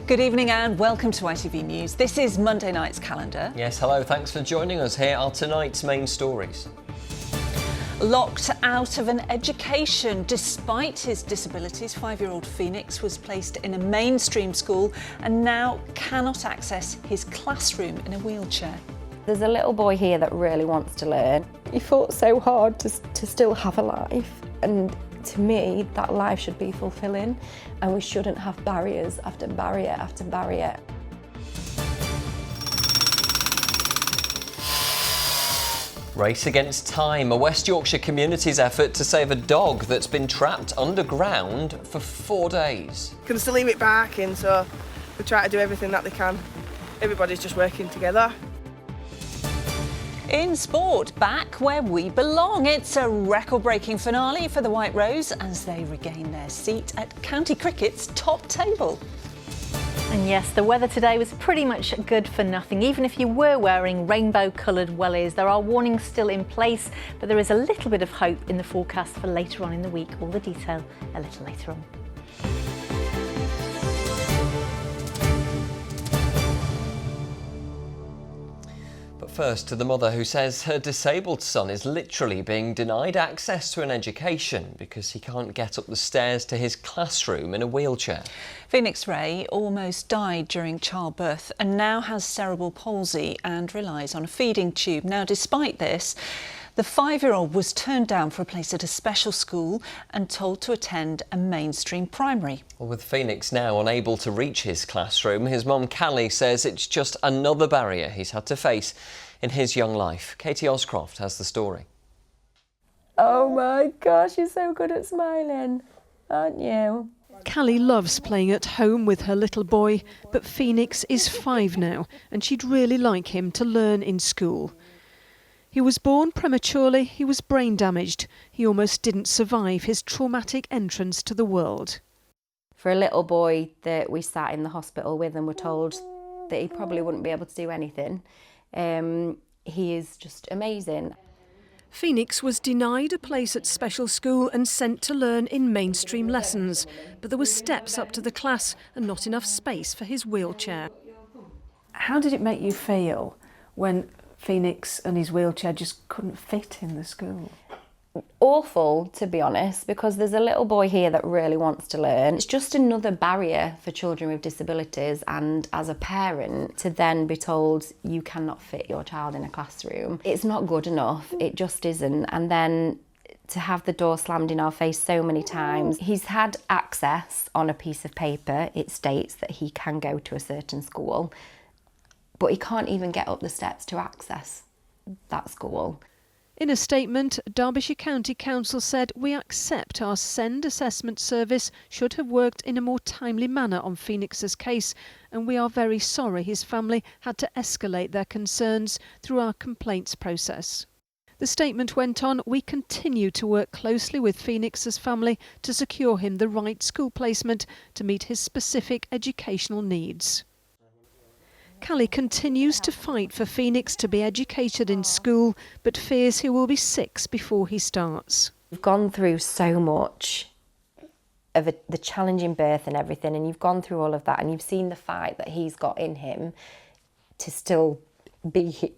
Good evening and welcome to ITV News. This is Monday night's calendar. Yes, hello, thanks for joining us. Here are tonight's main stories. Locked out of an education despite his disabilities, 5-year-old Phoenix was placed in a mainstream school and now cannot access his classroom in a wheelchair. There's a little boy here that really wants to learn. He fought so hard to still have a life, and to me that life should be fulfilling and we shouldn't have barriers after barrier after barrier. Race against time, a West Yorkshire community's effort to save a dog that's been trapped underground for 4 days. Can still leave it barking, so we try to do everything that they can. Everybody's just working together. In sport, back where we belong. It's a record-breaking finale for the White Rose as they regain their seat at county cricket's top table. And yes, the weather today was pretty much good for nothing. Even if you were wearing rainbow-coloured wellies, there are warnings still in place, but there is a little bit of hope in the forecast for later on in the week. All the detail a little later on. But first, to the mother who says her disabled son is literally being denied access to an education because he can't get up the stairs to his classroom in a wheelchair. Phoenix Ray almost died during childbirth and now has cerebral palsy and relies on a feeding tube. Now, despite this, the 5-year-old was turned down for a place at a special school and told to attend a mainstream primary. Well, with Phoenix now unable to reach his classroom, his mum Callie says it's just another barrier he's had to face in his young life. Katie Oscroft has the story. Oh my gosh, you're so good at smiling, aren't you? Callie loves playing at home with her little boy, but Phoenix is 5 now and she'd really like him to learn in school. He was born prematurely, he was brain damaged. He almost didn't survive his traumatic entrance to the world. For a little boy that we sat in the hospital with and were told that he probably wouldn't be able to do anything, he is just amazing. Phoenix was denied a place at special school and sent to learn in mainstream lessons, but there were steps up to the class and not enough space for his wheelchair. How did it make you feel when Phoenix and his wheelchair just couldn't fit in the school? Awful, to be honest, because there's a little boy here that really wants to learn. It's just another barrier for children with disabilities, and as a parent to then be told you cannot fit your child in a classroom, it's not good enough, it just isn't. And then to have the door slammed in our face so many times. He's had access on a piece of paper. It states that he can go to a certain school, but he can't even get up the steps to access that school. In a statement, Derbyshire County Council said, "We accept our SEND assessment service should have worked in a more timely manner on Phoenix's case, and we are very sorry his family had to escalate their concerns through our complaints process." The statement went on, "We continue to work closely with Phoenix's family to secure him the right school placement to meet his specific educational needs." Callie continues to fight for Phoenix to be educated in school, but fears he will be 6 before he starts. You've gone through so much of the challenging birth and everything, and you've gone through all of that, and you've seen the fight that he's got in him to still be here.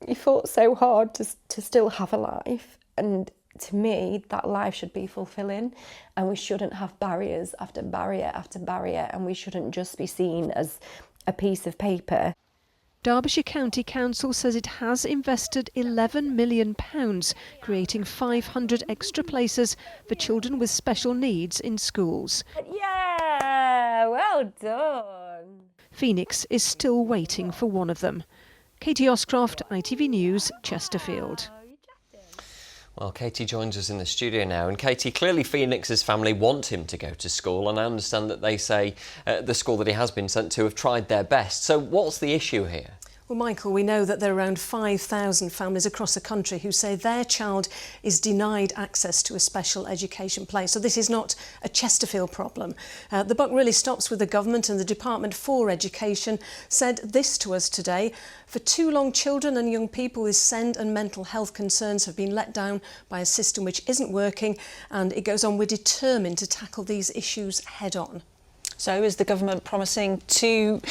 He fought so hard to still have a life, and to me that life should be fulfilling and we shouldn't have barriers after barrier after barrier, and we shouldn't just be seen as a piece of paper. Derbyshire County Council says it has invested £11 million, creating 500 extra places for children with special needs in schools. Yeah, well done. Phoenix is still waiting for one of them. Katie Oscroft, ITV News, Chesterfield. Well, Katie joins us in the studio now. And Katie, clearly Phoenix's family want him to go to school, and I understand that they say the school that he has been sent to have tried their best. So what's the issue here? Well, Michael, we know that there are around 5,000 families across the country who say their child is denied access to a special education place. So this is not a Chesterfield problem. The buck really stops with the government, and the Department for Education said this to us today. For too long, children and young people with SEND and mental health concerns have been let down by a system which isn't working, and it goes on, we're determined to tackle these issues head on. So is the government promising to,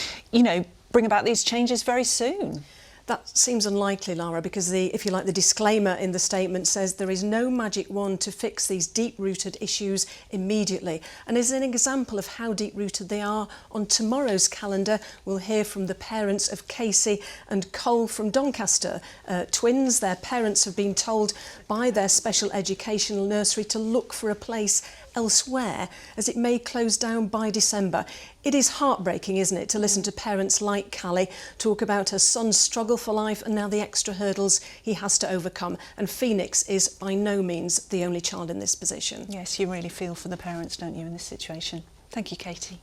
bring about these changes very soon? That seems unlikely, Lara, because the disclaimer in the statement says there is no magic wand to fix these deep-rooted issues immediately. And as an example of how deep-rooted they are, on tomorrow's calendar, we'll hear from the parents of Casey and Cole from Doncaster. Twins, their parents have been told by their special educational nursery to look for a place elsewhere, as it may close down by December. It is heartbreaking, isn't it, to listen to parents like Callie talk about her son's struggle for life and now the extra hurdles he has to overcome. And Phoenix is by no means the only child in this position. Yes, you really feel for the parents, don't you, in this situation? Thank you, Katie.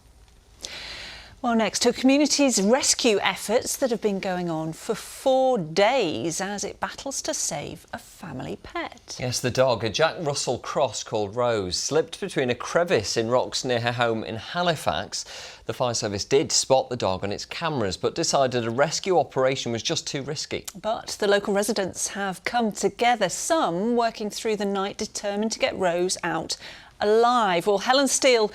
Well, next to community's rescue efforts that have been going on for 4 days as it battles to save a family pet. Yes, the dog, a Jack Russell cross called Rose, slipped between a crevice in rocks near her home in Halifax. The fire service did spot the dog on its cameras, but decided a rescue operation was just too risky. But the local residents have come together, some working through the night, determined to get Rose out alive. Well, Helen Steele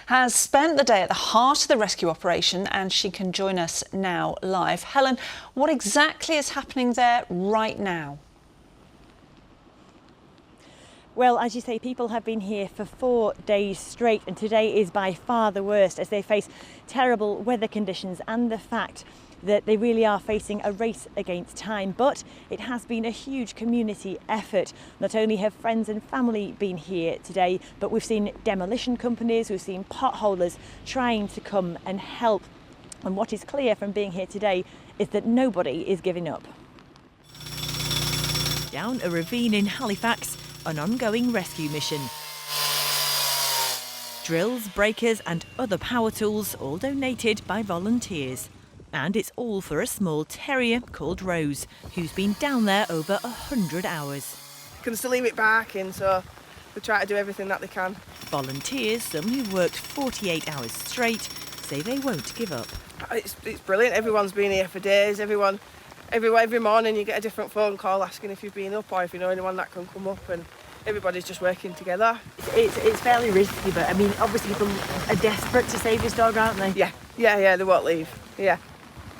has spent the day at the heart of the rescue operation, and she can join us now live. Helen, what exactly is happening there right now? Well, as you say, people have been here for 4 days straight, and today is by far the worst as they face terrible weather conditions and the fact that they really are facing a race against time. But it has been a huge community effort. Not only have friends and family been here today, but we've seen demolition companies, we've seen potholers trying to come and help. And what is clear from being here today is that nobody is giving up. Down a ravine in Halifax, an ongoing rescue mission. Drills, breakers and other power tools, all donated by volunteers. And it's all for a small terrier called Rose, who's been down there over 100 hours. Can still leave it barking, so we try to do everything that they can. Volunteers, some who've worked 48 hours straight, say they won't give up. It's brilliant. Everyone's been here for days. Every morning you get a different phone call asking if you've been up or if you know anyone that can come up, and everybody's just working together. It's fairly risky, but I mean, obviously people are desperate to save this dog, aren't they? Yeah, they won't leave. Yeah.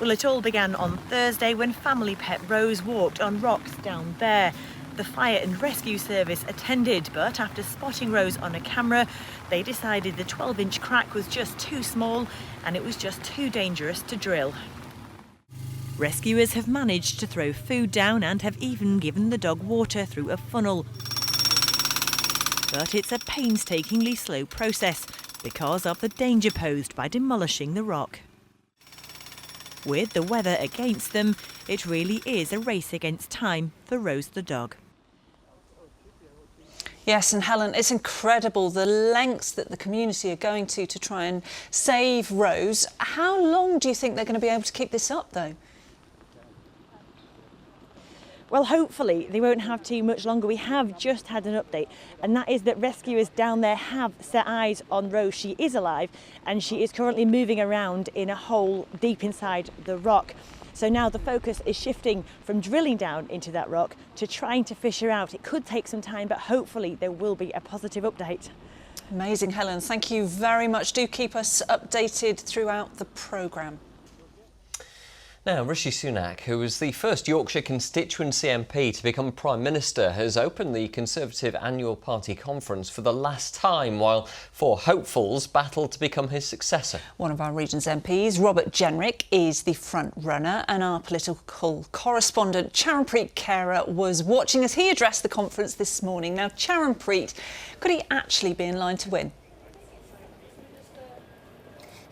Well, it all began on Thursday when family pet Rose walked on rocks down there. The fire and rescue service attended, but after spotting Rose on a camera, they decided the 12-inch crack was just too small and it was just too dangerous to drill. Rescuers have managed to throw food down and have even given the dog water through a funnel. But it's a painstakingly slow process because of the danger posed by demolishing the rock. With the weather against them, it really is a race against time for Rose the dog. Yes, and Helen, it's incredible the lengths that the community are going to try and save Rose. How long do you think they're going to be able to keep this up, though? Well, hopefully they won't have too much longer. We have just had an update, and that is that rescuers down there have set eyes on Rose. She is alive, and she is currently moving around in a hole deep inside the rock. So now the focus is shifting from drilling down into that rock to trying to fish her out. It could take some time, but hopefully there will be a positive update. Amazing, Helen. Thank you very much. Do keep us updated throughout the programme. Now, Rishi Sunak, who was the first Yorkshire constituency MP to become Prime Minister, has opened the Conservative annual party conference for the last time, while 4 hopefuls battle to become his successor. One of our region's MPs, Robert Jenrick, is the front runner, and our political correspondent Charanpreet Kaira was watching as he addressed the conference this morning. Now, Charanpreet, could he actually be in line to win?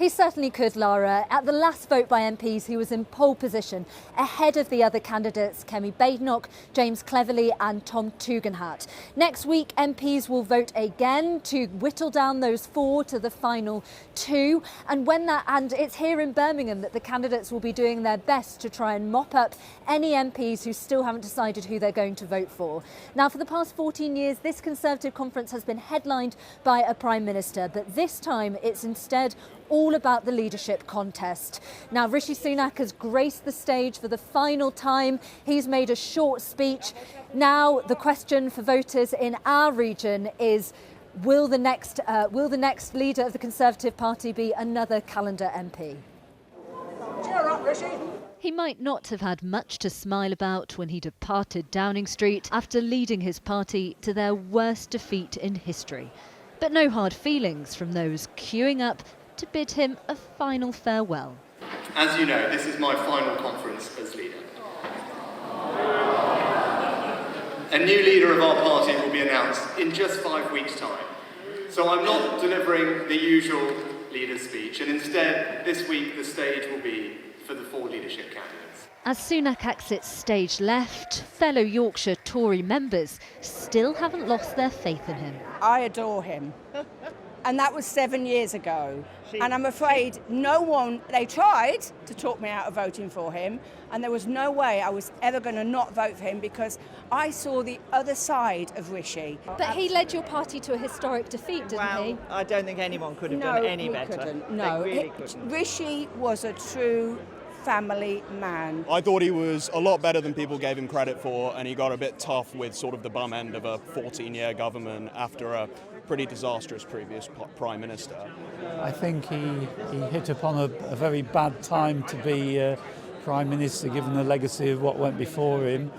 He certainly could, Lara. At the last vote by MPs, he was in pole position, ahead of the other candidates, Kemi Badenoch, James Cleverly and Tom Tugendhat. Next week, MPs will vote again to whittle down those 4 to the final 2. And it's here in Birmingham that the candidates will be doing their best to try and mop up any MPs who still haven't decided who they're going to vote for. Now, for the past 14 years, this Conservative conference has been headlined by a Prime Minister, but this time it's instead all about the leadership contest. Now, Rishi Sunak has graced the stage for the final time. He's made a short speech. Now, the question for voters in our region is, will the next leader of the Conservative Party be another calendar MP? Cheer up, Rishi! He might not have had much to smile about when he departed Downing Street after leading his party to their worst defeat in history. But no hard feelings from those queuing up to bid him a final farewell. As you know, this is my final conference as leader. A new leader of our party will be announced in just 5 weeks' time. So I'm not delivering the usual leader's speech, and instead, this week the stage will be for the 4 leadership candidates. As Sunak exits stage left, fellow Yorkshire Tory members still haven't lost their faith in him. I adore him. And that was 7 years ago. And I'm afraid they tried to talk me out of voting for him, and there was no way I was ever going to not vote for him because I saw the other side of Rishi. But he led your party to a historic defeat, didn't he? I don't think anyone could have done any better. Couldn't. No, they really couldn't. Rishi was a true family man. I thought he was a lot better than people gave him credit for, and he got a bit tough with sort of the bum end of a 14-year government after a pretty disastrous previous Prime Minister. I think he hit upon a very bad time to be Prime Minister, given the legacy of what went before him.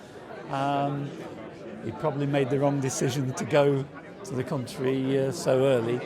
He probably made the wrong decision to go to the country so early.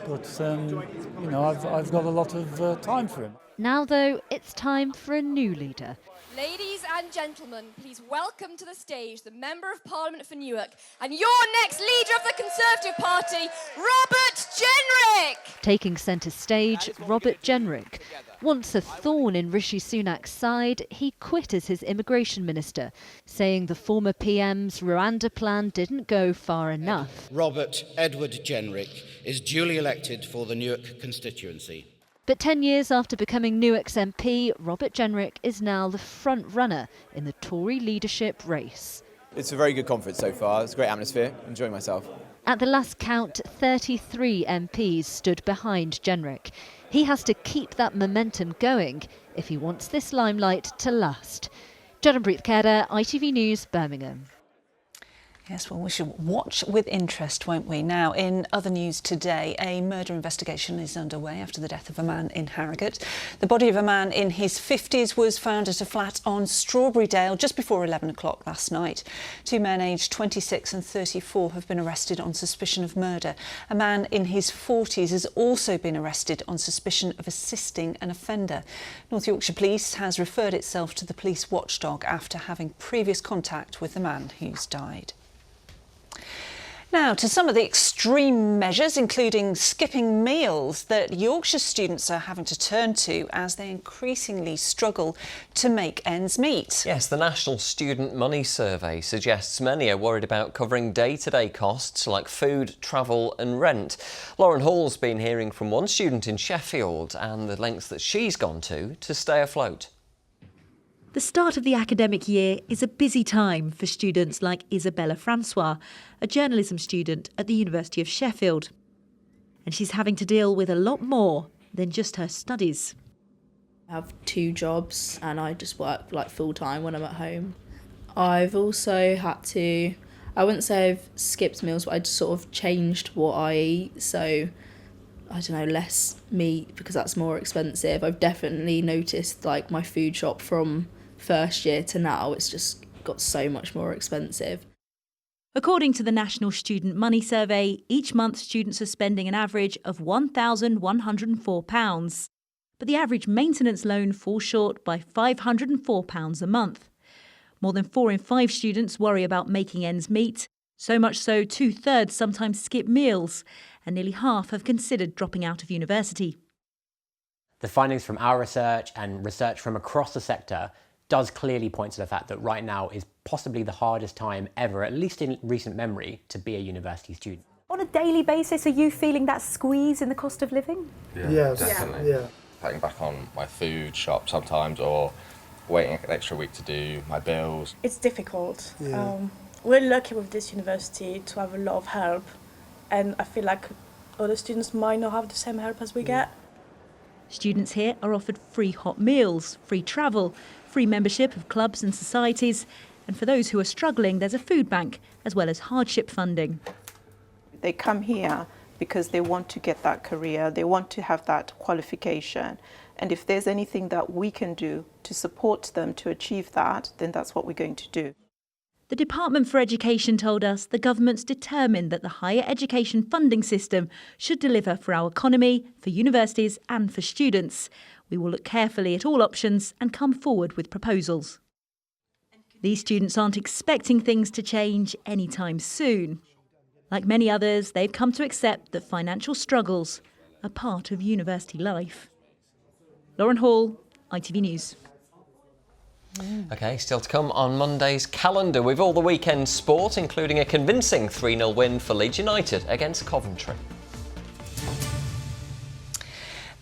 But I've got a lot of time for him. Now, though, it's time for a new leader. Ladies and gentlemen, please welcome to the stage the Member of Parliament for Newark and your next leader of the Conservative Party, Robert Jenrick. Taking centre stage, Robert Jenrick. Once a thorn in Rishi Sunak's side, he quit as his immigration minister, saying the former PM's Rwanda plan didn't go far enough. Robert Edward Jenrick is duly elected for the Newark constituency. But 10 years after becoming Newark's MP, Robert Jenrick is now the front runner in the Tory leadership race. It's a very good conference so far. It's a great atmosphere. Enjoying myself. At the last count, 33 MPs stood behind Jenrick. He has to keep that momentum going if he wants this limelight to last. Jarynpreet Khera, ITV News, Birmingham. Yes, well, we should watch with interest, won't we? Now, in other news today, a murder investigation is underway after the death of a man in Harrogate. The body of a man in his 50s was found at a flat on Strawberrydale just before 11 o'clock last night. 2 men aged 26 and 34 have been arrested on suspicion of murder. A man in his 40s has also been arrested on suspicion of assisting an offender. North Yorkshire Police has referred itself to the police watchdog after having previous contact with the man who's died. Now, to some of the extreme measures, including skipping meals, that Yorkshire students are having to turn to as they increasingly struggle to make ends meet. Yes, the National Student Money Survey suggests many are worried about covering day-to-day costs like food, travel and rent. Lauren Hall's been hearing from one student in Sheffield and the lengths that she's gone to stay afloat. The start of the academic year is a busy time for students like Isabella Francois, a journalism student at the University of Sheffield. And she's having to deal with a lot more than just her studies. I have 2 jobs and I just work full time when I'm at home. I've also had to, I wouldn't say I've skipped meals, but I just sort of changed what I eat. So, I don't know, less meat because that's more expensive. I've definitely noticed my food shop from first year to now, it's just got so much more expensive. According to the National Student Money Survey, each month students are spending an average of £1,104. But the average maintenance loan falls short by £504 a month. More than 4 in 5 students worry about making ends meet, So much so, 2/3 sometimes skip meals, and nearly half have considered dropping out of university. The findings from our research and research from across the sector does clearly point to the fact that right now is possibly the hardest time ever, at least in recent memory, to be a university student. On a daily basis, are you feeling that squeeze in the cost of living? Yeah, Yes, definitely. yeah. Cutting back on my food shop sometimes, or waiting an extra week to do my bills. It's difficult. Yeah. We're lucky with this university to have a lot of help, and I feel like other students might not have the same help as we get. Students here are offered free hot meals, free travel, free membership of clubs and societies, and for those who are struggling, there's a food bank as well as hardship funding. They come here because they want to get that career, they want to have that qualification, and if there's anything that we can do to support them to achieve that, then that's what we're going to do. The Department for Education told us the government's determined that the higher education funding system should deliver for our economy, for universities and for students. We will look carefully at all options and come forward with proposals. These students aren't expecting things to change anytime soon. Like many others, they've come to accept that financial struggles are part of university life. Lauren Hall, ITV News. OK, still to come on Monday's calendar with all the weekend sport, including a convincing 3-0 win for Leeds United against Coventry.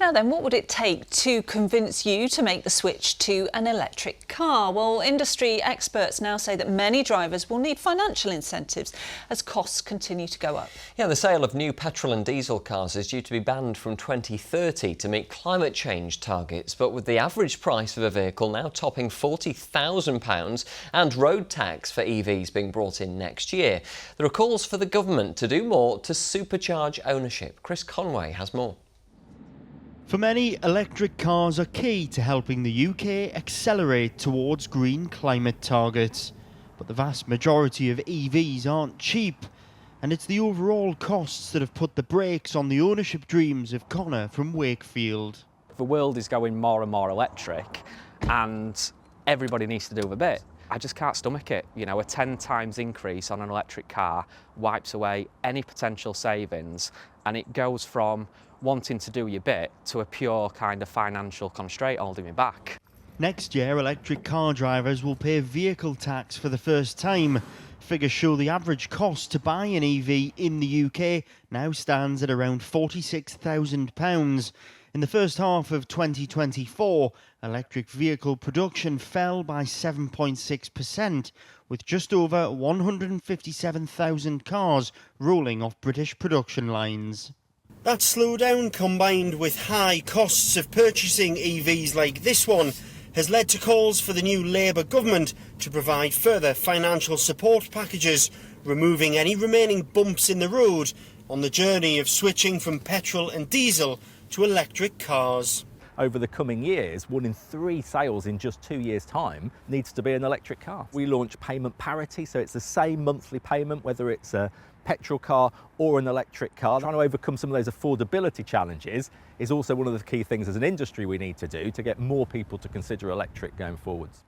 Now then, what would it take to convince you to make the switch to an electric car? Well, industry experts now say that many drivers will need financial incentives as costs continue to go up. Yeah, the sale of new petrol and diesel cars is due to be banned from 2030 to meet climate change targets. But with the average price of a vehicle now topping £40,000 and road tax for EVs being brought in next year, there are calls for the government to do more to supercharge ownership. Chris Conway has more. For many, electric cars are key to helping the UK accelerate towards green climate targets. But the vast majority of EVs aren't cheap, and it's the overall costs that have put the brakes on the ownership dreams of Connor from Wakefield. The world is going more and more electric, and everybody needs to do a bit. I just can't stomach it. You know, a 10 times increase on an electric car wipes away any potential savings, and it goes from wanting to do your bit to a pure kind of financial constraint holding me back. Next year, electric car drivers will pay vehicle tax for the first time. Figures show the average cost to buy an EV in the UK now stands at around £46,000. In the first half of 2024, electric vehicle production fell by 7.6%, with just over 157,000 cars rolling off British production lines. That slowdown, combined with high costs of purchasing EVs like this one, has led to calls for the new Labour government to provide further financial support packages, removing any remaining bumps in the road on the journey of switching from petrol and diesel to electric cars. Over the coming years, 1 in 3 sales in just 2 years' time needs to be an electric car. We launch payment parity, so it's the same monthly payment whether it's a petrol car or an electric car. Trying to overcome some of those affordability challenges is also one of the key things as an industry we need to do to get more people to consider electric going forwards.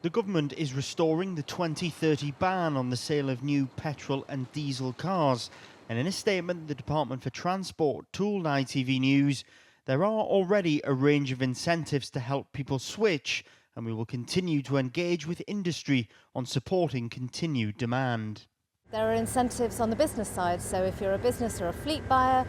The government is restoring the 2030 ban on the sale of new petrol and diesel cars, and in a statement the Department for Transport told ITV News there are already a range of incentives to help people switch, and we will continue to engage with industry on supporting continued demand. There are incentives on the business side, so if you're a business or a fleet buyer,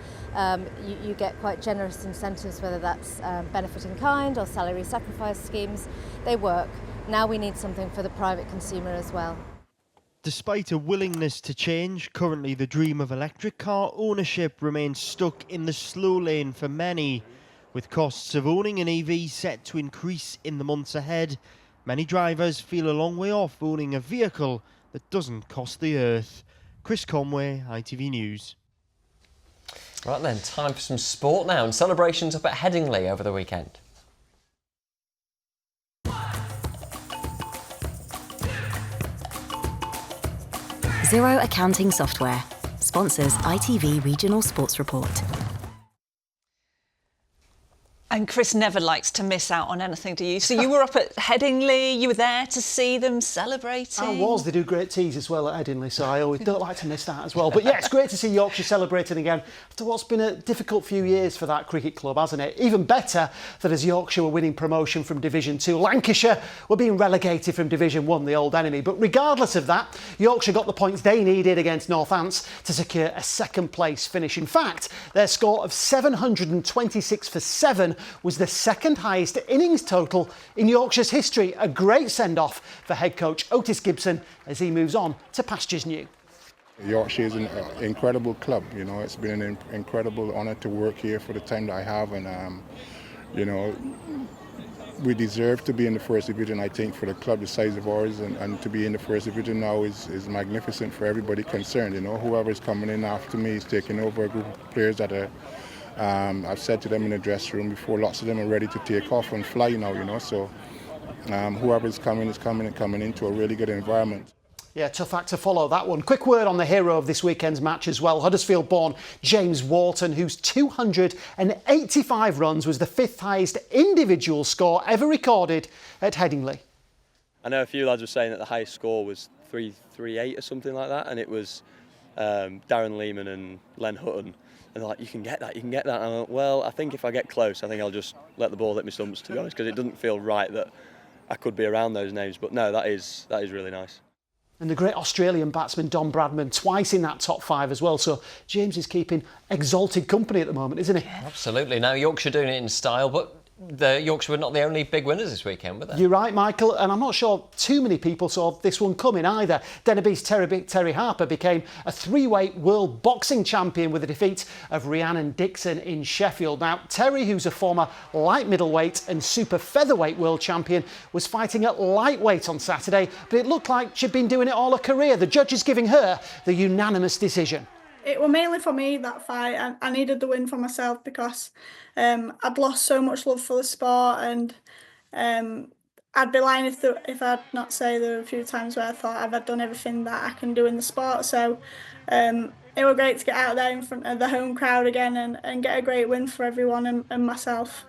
you get quite generous incentives, whether that's benefit in kind or salary sacrifice schemes. They work. Now we need something for the private consumer as well. Despite a willingness to change, currently the dream of electric car ownership remains stuck in the slow lane for many. With costs of owning an EV set to increase in the months ahead, many drivers feel a long way off owning a vehicle that doesn't cost the earth. Chris Conway, ITV News. Right then, time for some sport now, and celebrations up at Headingley over the weekend. Xero Accounting Software sponsors ITV Regional Sports Report. And Chris never likes to miss out on anything, do you? So you were up at Headingley, you were there to see them celebrating. I was. They do great teas as well at Headingley, so I always don't like to miss that as well. But yeah, it's great to see Yorkshire celebrating again after what's been a difficult few years for that cricket club, hasn't it? Even better that as Yorkshire were winning promotion from Division 2, Lancashire were being relegated from Division 1, the old enemy. But regardless of that, Yorkshire got the points they needed against Northants to secure a second place finish. In fact, their score of 726 for 7 was the second highest innings total in Yorkshire's history. A great send-off for head coach Otis Gibson as he moves on to pastures new. Yorkshire is an incredible club. You know, it's been an incredible honour to work here for the time that I have, and you know, we deserve to be in the first division. I think for the club the size of ours, and to be in the first division now is magnificent for everybody concerned. You know, whoever is coming in after me is taking over a group of players that are. I've said to them in the dressing room before, lots of them are ready to take off and fly now, you know, so whoever is coming into a really good environment. Yeah, tough act to follow that one. Quick word on the hero of this weekend's match as well. Huddersfield-born James Wharton, whose 285 runs was the 5th highest individual score ever recorded at Headingley. I know a few lads were saying that the highest score was 338 or something like that, and it was Darren Lehman and Len Hutton. And they're like, you can get that. And I'm like, well, I think if I get close, I think I'll just let the ball hit my stumps, to be honest, because it doesn't feel right that I could be around those names. But no, that is really nice. And the great Australian batsman Don Bradman, twice in that top 5 as well. So James is keeping exalted company at the moment, isn't he? Absolutely. Now, Yorkshire doing it in style, but the Yorkshire were not the only big winners this weekend, were they? You're right, Michael, and I'm not sure too many people saw this one coming either. Denneby's Terry Harper became a 3-weight world boxing champion with the defeat of Rhiannon Dixon in Sheffield. Now, Terry, who's a former light middleweight and super featherweight world champion, was fighting at lightweight on Saturday, but it looked like she'd been doing it all her career. The judges giving her the unanimous decision. It was mainly for me, that fight. I needed the win for myself because I'd lost so much love for the sport, and I'd be lying if I'd not say there were a few times where I thought I've done everything that I can do in the sport. So it was great to get out there in front of the home crowd again and get a great win for everyone and myself.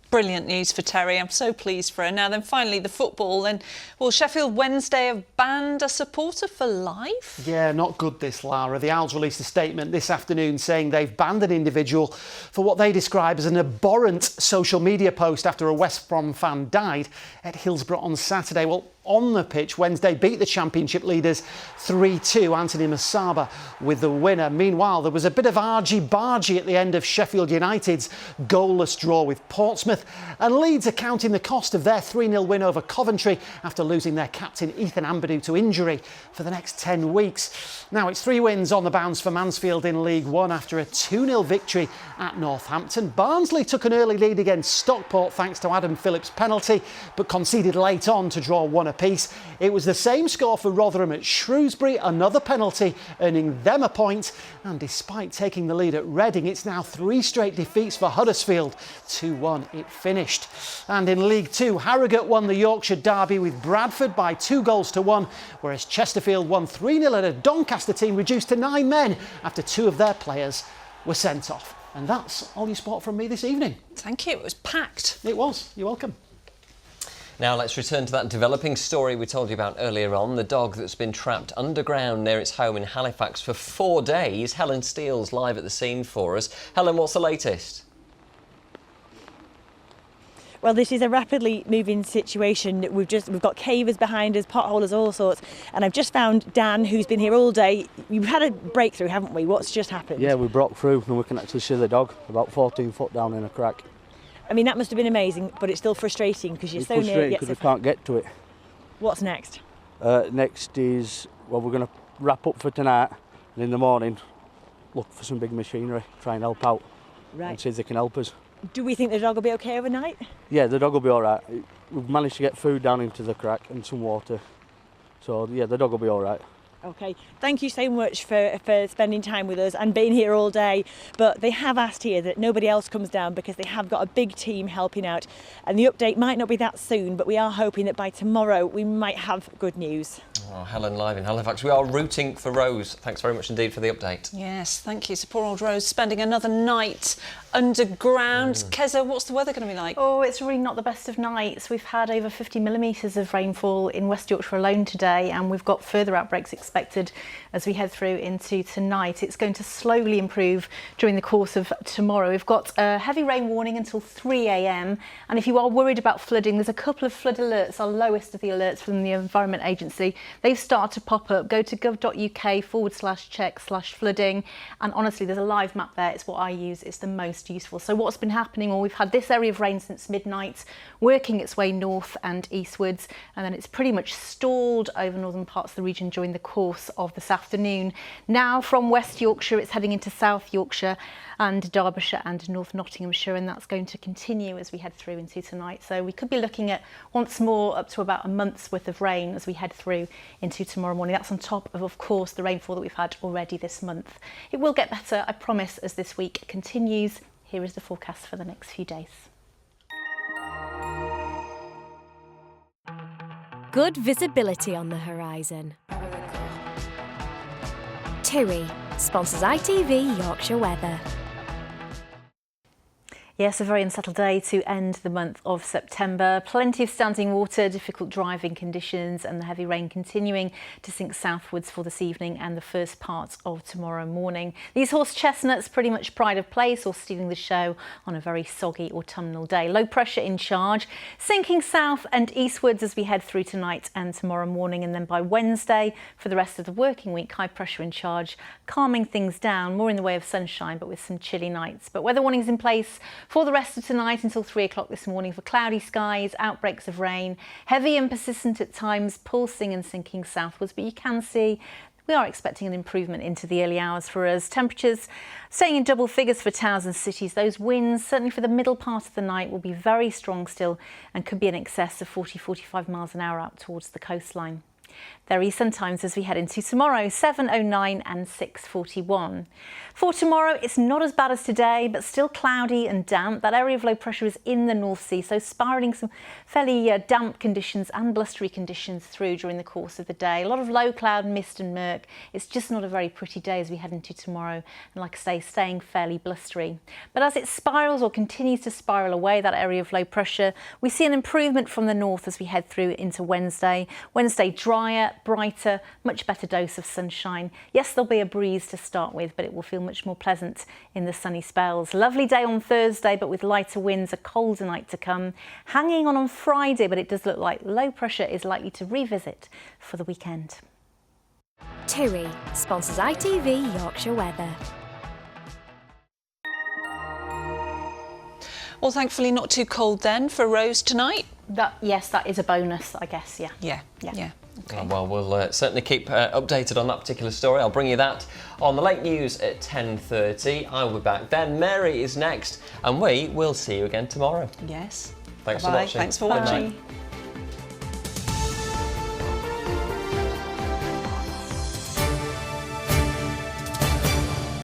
Brilliant news for Terry. I'm so pleased for her. Now then, finally, the football. And, well, Sheffield Wednesday have banned a supporter for life? Yeah, not good this, Lara. The Owls released a statement this afternoon saying they've banned an individual for what they describe as an abhorrent social media post after a West Brom fan died at Hillsborough on Saturday. Well, on the pitch, Wednesday beat the Championship leaders 3-2. Anthony Masaba with the winner. Meanwhile, there was a bit of argy-bargy at the end of Sheffield United's goalless draw with Portsmouth, and Leeds are counting the cost of their 3-0 win over Coventry after losing their captain Ethan Ampadu to injury for the next 10 weeks. Now it's 3 wins on the bounce for Mansfield in League One after a 2-0 victory at Northampton. Barnsley took an early lead against Stockport thanks to Adam Phillips' penalty, but conceded late on to draw 1 apiece. It was the same score for Rotherham at Shrewsbury, another penalty earning them a point, and despite taking the lead at Reading, it's now 3 straight defeats for Huddersfield. 2-1 it finished. And in League 2, Harrogate won the Yorkshire derby with Bradford by 2-1, whereas Chesterfield won 3-0 at a Doncaster team reduced to 9 men after 2 of their players were sent off. And that's all your sport from me this evening. Thank you, it was packed. It was, you're welcome. Now let's return to that developing story we told you about earlier on, the dog that's been trapped underground near its home in Halifax for 4 days. Helen Steele's live at the scene for us. Helen, what's the latest? Well, this is a rapidly moving situation. We've got cavers behind us, potholers, all sorts. And I've just found Dan, who's been here all day. We've had a breakthrough, haven't we? What's just happened? Yeah, we broke through and we can actually see the dog about 14 foot down in a crack. I mean, that must have been amazing, but it's still frustrating because you're so near. It's frustrating because we can't get to it. What's next? Next is, well, we're going to wrap up for tonight, and in the morning look for some big machinery, try and help out, and see if they can help us. Do we think the dog will be okay overnight? Yeah, the dog will be all right. We've managed to get food down into the crack and some water, so yeah, the dog will be all right. Okay, thank you so much for spending time with us and being here all day. But they have asked here that nobody else comes down because they have got a big team helping out. And the update might not be that soon, but we are hoping that by tomorrow we might have good news. Oh, Helen live in Halifax. We are rooting for Rose. Thanks very much indeed for the update. Yes, thank you. So poor old Rose spending another night underground. Keza, what's the weather going to be like? Oh, it's really not the best of nights. We've had over 50 millimetres of rainfall in West Yorkshire alone today, and we've got further outbreaks expected as we head through into tonight. It's going to slowly improve during the course of tomorrow. We've got a heavy rain warning until 3 a.m. and if you are worried about flooding, there's a couple of flood alerts, our lowest of the alerts from the Environment Agency. They've started to pop up. Go to gov.uk/check/flooding, and honestly, there's a live map there. It's what I use. It's the most useful. So what's been happening? Well, we've had this area of rain since midnight, working its way north and eastwards, and then it's pretty much stalled over northern parts of the region during the course of this afternoon. Now from West Yorkshire, it's heading into South Yorkshire and Derbyshire and North Nottinghamshire, and that's going to continue as we head through into tonight. So we could be looking at once more up to about a month's worth of rain as we head through into tomorrow morning. That's on top of course, the rainfall that we've had already this month. It will get better, I promise, as this week continues. Here is the forecast for the next few days. Good visibility on the horizon. TUI sponsors ITV Yorkshire Weather. Yes, a very unsettled day to end the month of September. Plenty of standing water, difficult driving conditions, and the heavy rain continuing to sink southwards for this evening and the first part of tomorrow morning. These horse chestnuts pretty much pride of place or stealing the show on a very soggy autumnal day. Low pressure in charge, sinking south and eastwards as we head through tonight and tomorrow morning, and then by Wednesday for the rest of the working week, high pressure in charge, calming things down, more in the way of sunshine but with some chilly nights. But weather warnings in place for the rest of tonight until 3 o'clock this morning for cloudy skies, outbreaks of rain, heavy and persistent at times, pulsing and sinking southwards. But you can see we are expecting an improvement into the early hours for us. Temperatures staying in double figures for towns and cities. Those winds, certainly for the middle part of the night, will be very strong still and could be in excess of 40-45 miles an hour out towards the coastline. There is sometimes as we head into tomorrow, 7:09 and 6:41. For tomorrow, it's not as bad as today, but still cloudy and damp. That area of low pressure is in the North Sea, so spiralling some fairly damp conditions and blustery conditions through during the course of the day. A lot of low cloud, mist and murk. It's just not a very pretty day as we head into tomorrow, and like I say, staying fairly blustery. But as it spirals or continues to spiral away, that area of low pressure, we see an improvement from the north as we head through into Wednesday. Wednesday, drier, brighter, much better dose of sunshine. Yes, there'll be a breeze to start with, but it will feel much more pleasant in the sunny spells. Lovely day on Thursday, but with lighter winds, a colder night to come. Hanging on Friday, but it does look like low pressure is likely to revisit for the weekend. TUI sponsors ITV Yorkshire Weather. Well, thankfully not too cold then for Rose tonight. Yes, that is a bonus, I guess, yeah. Yeah. Okay. Well, we'll certainly keep updated on that particular story. I'll bring you that on the late news at 10:30. I'll be back then. Mary is next, and we will see you again tomorrow. Yes. Thanks Bye-bye. for watching. Thanks for watching.